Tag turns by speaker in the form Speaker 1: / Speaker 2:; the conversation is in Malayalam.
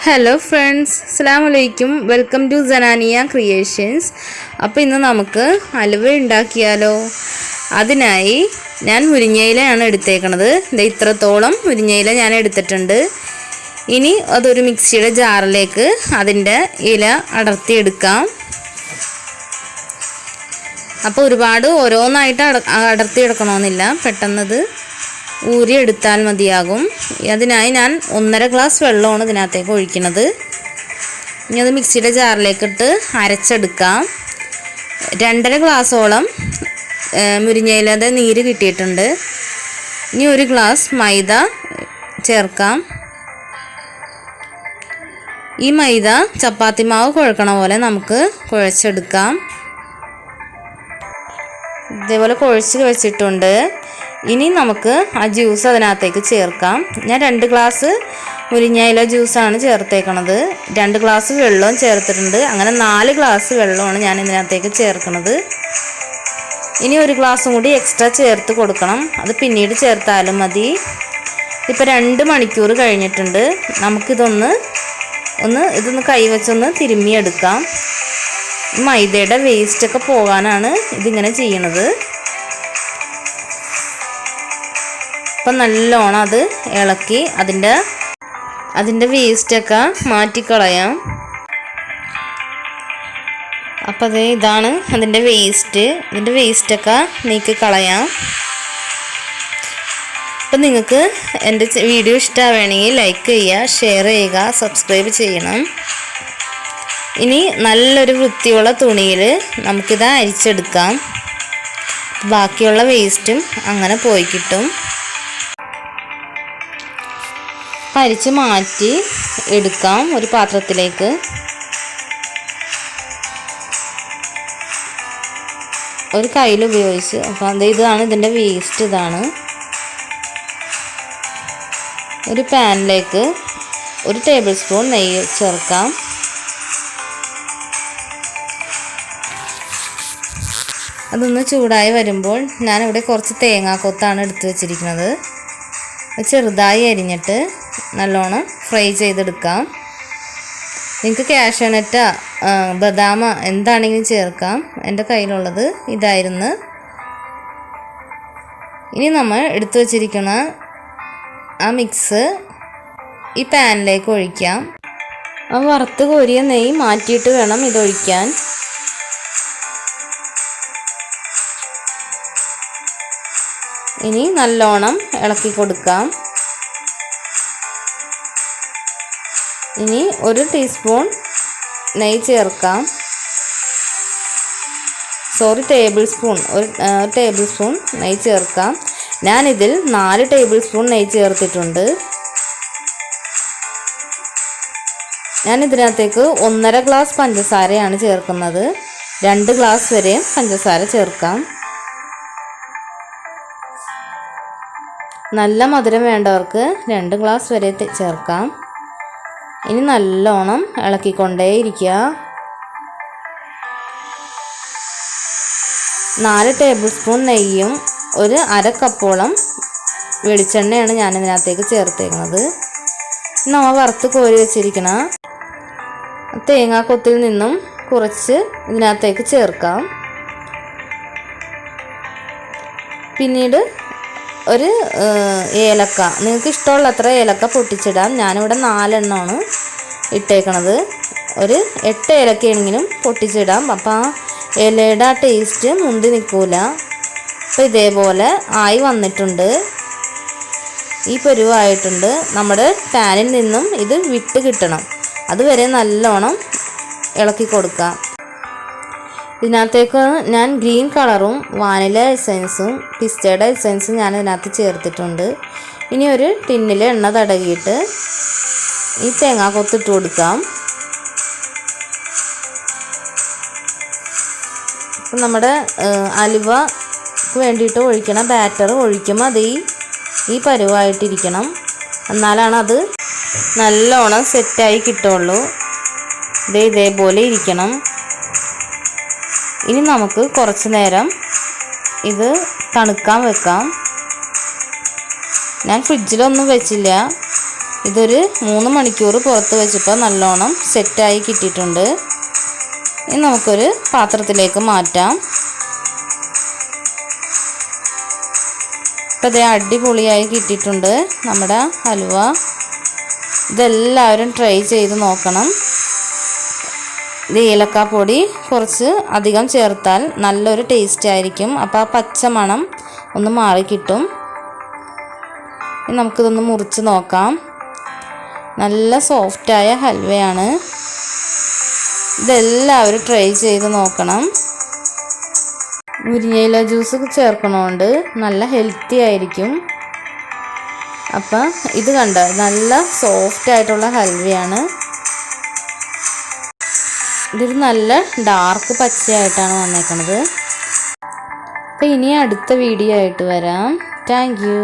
Speaker 1: ഹലോ ഫ്രണ്ട്സ്, അസ്സലാമു അലൈക്കും. Welcome to Sanania creations. അപ്പോൾ ഇന്ന് നമുക്ക് ഹലുവ ഉണ്ടാക്കിയാലോ? അതിനായി ഞാൻ മുരിങ്ങയിലയാണ് എടുത്തേക്കണത്. ഇത്രത്തോളം മുരിങ്ങയില ഞാൻ എടുത്തിട്ടുണ്ട്. ഇനി അതൊരു മിക്സിയുടെ ജാറിലേക്ക് അതിൻ്റെ ഇല അടർത്തിയെടുക്കാം. അപ്പോൾ ഒരുപാട് ഓരോന്നായിട്ട് അടർത്തിയെടുക്കണമെന്നില്ല, പെട്ടെന്നത് ഊരിയെടുത്താൽ മതിയാകും. അതിനായി ഞാൻ 1.5 ഗ്ലാസ് വെള്ളമാണ് ഇതിനകത്തേക്ക് ഒഴിക്കുന്നത്. ഇനി അത് മിക്സിയുടെ ജാറിലേക്കിട്ട് അരച്ചെടുക്കാം. 2.5 ഗ്ലാസോളം മുരിങ്ങയിലയുടെ നീര് കിട്ടിയിട്ടുണ്ട്. ഇനി 1 ഗ്ലാസ് മൈദ ചേർക്കാം. ഈ മൈദ ചപ്പാത്തി മാവ് കുഴക്കണ പോലെ നമുക്ക് കുഴച്ചെടുക്കാം. ഇതേപോലെ കുഴച്ച് വെച്ചിട്ടുണ്ട്. ഇനി നമുക്ക് ആ ജ്യൂസ് അതിനകത്തേക്ക് ചേർക്കാം. ഞാൻ 2 ഗ്ലാസ് മുരിങ്ങയില ജ്യൂസാണ് ചേർത്തേക്കണത്. 2 ഗ്ലാസ് വെള്ളവും ചേർത്തിട്ടുണ്ട്. അങ്ങനെ 4 ഗ്ലാസ് വെള്ളമാണ് ഞാൻ ഇതിനകത്തേക്ക് ചേർക്കുന്നത്. ഇനി 1 ഗ്ലാസും കൂടി എക്സ്ട്രാ ചേർത്ത് കൊടുക്കണം. അത് പിന്നീട് ചേർത്താലും മതി. ഇപ്പോൾ 2 മണിക്കൂർ കഴിഞ്ഞിട്ടുണ്ട്. നമുക്കിതൊന്ന് കൈവച്ചൊന്ന് തിരുമ്മിയെടുക്കാം. മൈദയുടെ വേസ്റ്റൊക്കെ പോകാനാണ് ഇതിങ്ങനെ ചെയ്യണത്. അപ്പം നല്ലോണം അത് ഇളക്കി അതിൻ്റെ വേസ്റ്റൊക്കെ മാറ്റിക്കളയാം. അപ്പം ഇതാണ് അതിൻ്റെ വേസ്റ്റൊക്കെ നീക്കി കളയാം. അപ്പം നിങ്ങൾക്ക് എൻ്റെ വീഡിയോ ഇഷ്ടമാവുകയാണെങ്കിൽ ലൈക്ക് ചെയ്യുക, ഷെയർ ചെയ്യുക, സബ്സ്ക്രൈബ് ചെയ്യണം. ഇനി നല്ലൊരു വൃത്തിയുള്ള തുണിയിൽ നമുക്കിത് അരിച്ചെടുക്കാം. ബാക്കിയുള്ള വേസ്റ്റും അങ്ങനെ പോയി കിട്ടും. അരിച്ച് മാറ്റി എടുക്കാം ഒരു പാത്രത്തിലേക്ക്. ഒരു കയ്യിൽ ഉപയോഗിച്ച് അപ്പം ഇതാണ് ഇതിൻ്റെ വേസ്റ്റ്. ഇതാണ് ഒരു പാനിലേക്ക് 1 ടേബിൾ സ്പൂൺ നെയ്യ് ചേർക്കാം. അതൊന്ന് ചൂടായി വരുമ്പോൾ ഞാനിവിടെ കുറച്ച് തേങ്ങാക്കൊത്താണ് എടുത്ത് വെച്ചിരിക്കുന്നത്. ചെറുതായി അരിഞ്ഞിട്ട് നല്ലോണം ഫ്രൈ ചെയ്തെടുക്കാം. നിങ്ങൾക്ക് കാഷ്യൂനട്ട്, ബദാം എന്താണെങ്കിലും ചേർക്കാം. എൻ്റെ കയ്യിലുള്ളത് ഇതായിരുന്നു. ഇനി നമ്മൾ എടുത്തു വച്ചിരിക്കുന്ന ആ മിക്സ് ഈ പാനിലേക്ക് ഒഴിക്കാം. ആ വറുത്ത് കോരിയ നെയ്യ് മാറ്റിയിട്ട് വേണം ഇതൊഴിക്കാൻ. ഇനി നല്ലോണം ഇളക്കി കൊടുക്കാം. ഇനി 1 ടീസ്പൂൺ നെയ്യ് ചേർക്കാം. ടേബിൾ സ്പൂൺ നെയ്യ് ചേർക്കാം. ഞാനിതിൽ 4 ടേബിൾ സ്പൂൺ നെയ്യ് ചേർത്തിട്ടുണ്ട്. ഞാനിതിനകത്തേക്ക് 1.5 ഗ്ലാസ് പഞ്ചസാരയാണ് ചേർക്കുന്നത്. 2 ഗ്ലാസ് വരെ പഞ്ചസാര ചേർക്കാം. നല്ല മധുരം വേണ്ടവർക്ക് 2 ഗ്ലാസ് വരെ ചേർക്കാം. ഇനി നല്ലോണം ഇളക്കിക്കൊണ്ടേയിരിക്കുക. 4 ടേബിൾ സ്പൂൺ നെയ്യും 1/2 കപ്പോളം വെളിച്ചെണ്ണയാണ് ഞാനിതിനകത്തേക്ക് ചേർത്തേക്കുന്നത്. നമ്മൾ വറുത്ത് കോരി വെച്ചിരിക്കുന്ന തേങ്ങാക്കൊത്തിൽ നിന്നും കുറച്ച് ഇതിനകത്തേക്ക് ചേർക്കാം. പിന്നീട് 1 ഏലക്ക, നിങ്ങൾക്ക് ഇഷ്ടമുള്ള അത്ര ഏലക്ക പൊട്ടിച്ചിടാം. ഞാനിവിടെ 4 എണ്ണമാണ് ഇട്ടേക്കണത്. 8 ഏലക്കയെങ്കിലും പൊട്ടിച്ചിടാം. അപ്പം ആ ഇലയുടെ ആ ടേസ്റ്റ് മുന്തി നിൽക്കില്ല. അപ്പോൾ ഇതേപോലെ ആയി വന്നിട്ടുണ്ട്. ഈ പരുവായിട്ടുണ്ട്. നമ്മുടെ പാനിൽ നിന്നും ഇത് വിട്ട് കിട്ടണം. അതുവരെ നല്ലോണം ഇളക്കി കൊടുക്കാം. ഇതിനകത്തേക്ക് ഞാൻ ഗ്രീൻ കളറും വാനില എസൻസും പിസ്തയുടെ എസൻസും ഞാൻ ഇതിനകത്ത് ചേർത്തിട്ടുണ്ട്. ഇനി ഒരു ടിന്നിൽ എണ്ണ തടകിയിട്ട് ഈ തേങ്ങാക്കൊത്തിട്ട് കൊടുക്കാം. അപ്പം നമ്മുടെ അലുവക്ക് വേണ്ടിയിട്ട് ഒഴിക്കണ ബാറ്റർ ഒഴിക്കുമ്പോൾ അത് ഈ പരുവായിട്ടിരിക്കണം. എന്നാലാണ് അത് നല്ലോണം സെറ്റായി കിട്ടുള്ളൂ. ഇതേപോലെ ഇരിക്കണം. ഇനി നമുക്ക് കുറച്ച് നേരം ഇത് തണുക്കാൻ വെക്കാം. ഞാൻ ഫ്രിഡ്ജിലൊന്നും വെച്ചില്ല. ഇതൊരു 3 മണിക്കൂർ പുറത്ത് വെച്ചപ്പോൾ നല്ലോണം സെറ്റായി കിട്ടിയിട്ടുണ്ട്. ഇനി നമുക്കൊരു പാത്രത്തിലേക്ക് മാറ്റാം. ഇപ്പോൾ ഇത് അടിപൊളിയായി കിട്ടിയിട്ടുണ്ട് നമ്മുടെ ഹലുവ. ഇതെല്ലാവരും ട്രൈ ചെയ്ത് നോക്കണം. ഇത് ഏലക്കാപ്പൊടി കുറച്ച് അധികം ചേർത്താൽ നല്ലൊരു ടേസ്റ്റ് ആയിരിക്കും. അപ്പോൾ ആ പച്ച മണം ഒന്ന് മാറിക്കിട്ടും. ഇനി നമുക്കിതൊന്ന് മുറിച്ച് നോക്കാം. നല്ല സോഫ്റ്റായ ഹൽവയാണ്. ഇതെല്ലാവരും ട്രൈ ചെയ്ത് നോക്കണം. മുരിങ്ങയില ജ്യൂസ് ചേർക്കണോണ്ട് നല്ല ഹെൽത്തി ആയിരിക്കും. അപ്പം ഇത് കണ്ട നല്ല സോഫ്റ്റ് ആയിട്ടുള്ള ഹൽവയാണ്. ഇതൊരു നല്ല ഡാർക്ക് പച്ചയായിട്ടാണ് വന്നേക്കണത്. അപ്പം ഇനി അടുത്ത വീഡിയോ ആയിട്ട് വരാം. Thank you.